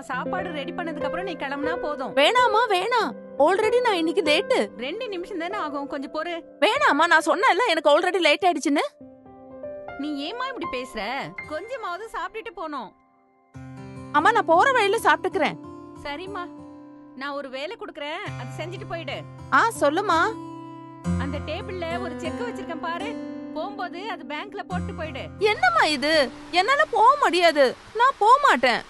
நான் சாப்பாடு ரெடி பண்ணதுக்கு அப்புறம் நீ கிளம்புனா போதும். வேணாமா வேணாம், ஆல்ரெடி நான் இன்னைக்கு லேட்டு. 2 நிமிஷம் தானே ஆகும், கொஞ்சம் பொறு. வேணாமா, நான் சொன்னேன்ல எனக்கு ஆல்ரெடி லேட் ஆயிடுச்சுன்னு. நீ ஏமா இப்படி பேசுற? கொஞ்சமாவது சாப்பிட்டுட்டு போனோம். அம்மா நான் போற வழியில சாப்பிட்டுக்கிறேன். சரிம்மா, நான் ஒரு வேலை குடுக்கறேன், அது செஞ்சுட்டு போயிடு. சொல்லுமா. அந்த டேபிள்ல ஒரு செக் வச்சிருக்கேன் பாரு, போகும்போது அது பேங்க்ல போட்டு போயிடு. என்னம்மா இது, என்னால போக முடியாது, நான் போக மாட்டேன்.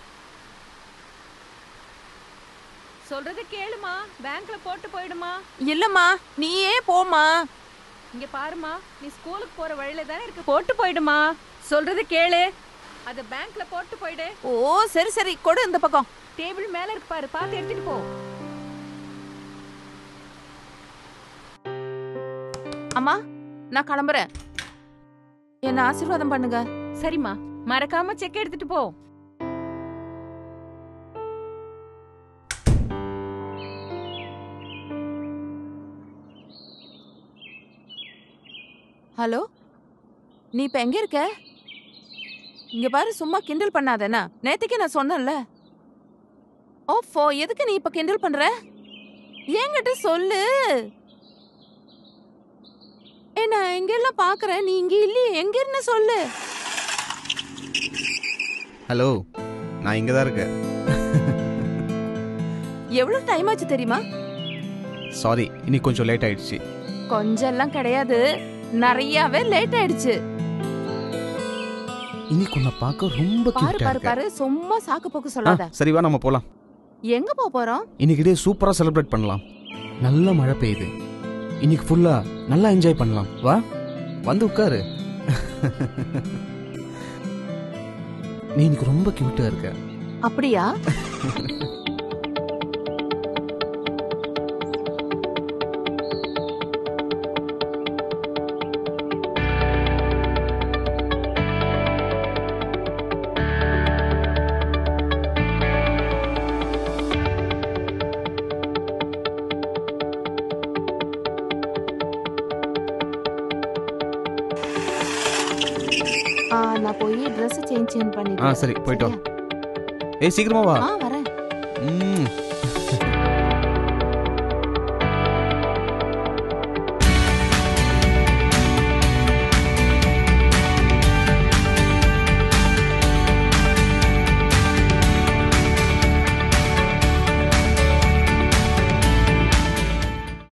சொல்றது கேளுமா, பேங்க்ல போட்டு போயிடுமா. இல்லம்மா நீயே போமா. இங்க பாருமா, நீ ஸ்கூலுக்கு போற வழியில தானே இருக்கு, போட்டு போயிடுமா. சொல்றது கேளு, அது பேங்க்ல போட்டு போயிடு. ஓ சரி சரி, கொடு இந்த பக்கம். டேபிள் மேல இருக்கு பாரு, பாத்து எடுத்துட்டு போ. அம்மா நான் கிளம்புறேன், என்ன ஆசீர்வாதம் பண்ணுங்க. சரிம்மா, மறக்காம செக் எடுத்துட்டு போ. ஹலோ, நீ இப்ப எங்க இருக்க? இங்க பாரு, சும்மா கிண்டல் பண்ணாதேனா, நேத்துக்கே நான் சொன்னேன்ல. ஓஃபோ, எதுக்கு நீ இப்ப கிண்டல் பண்ற? என்கிட்ட சொல்லு. நான் எங்க எல்லாம் பாக்குறேன், நீ இங்க இல்லையே, எங்க இருந்து சொல்லு. ஹலோ, நான் இங்க தான் இருக்கேன். எவ்வளவு டைம் ஆச்சு தெரியுமா? சாரி, இன்னைக்கு கொஞ்சம் லேட் ஆயிடுச்சு. கொஞ்சம் எல்லாம் கிடையாது, நிறையவே லேட் ஆயிடுச்சு. இன்னைக்கு உன்னை பார்க்க ரொம்ப பாரு கியூட்டா பாரு இருக்கு. பாரு, சும்மா சாக்கு போக்கு சொல்லாத. சரி வா, நம்ம போலாம். எங்க போறோம்? இன்னைக்கு டே சூப்பரா செலிப்ரேட் பண்ணலாம். நல்ல மழை பெய்யுது, இன்னைக்கு ஃபுல்லா நல்லா என்ஜாய் பண்ணலாம். வா, வந்து உட்காரு. நீ இன்னைக்கு ரொம்ப கியூட்டா இருக்க. அப்படியா? நான் போய் Dress சேஞ்ச் பண்ணிட்டேன். சரி, போயிட்டு வா. ஏய் சீக்கிரமா வா.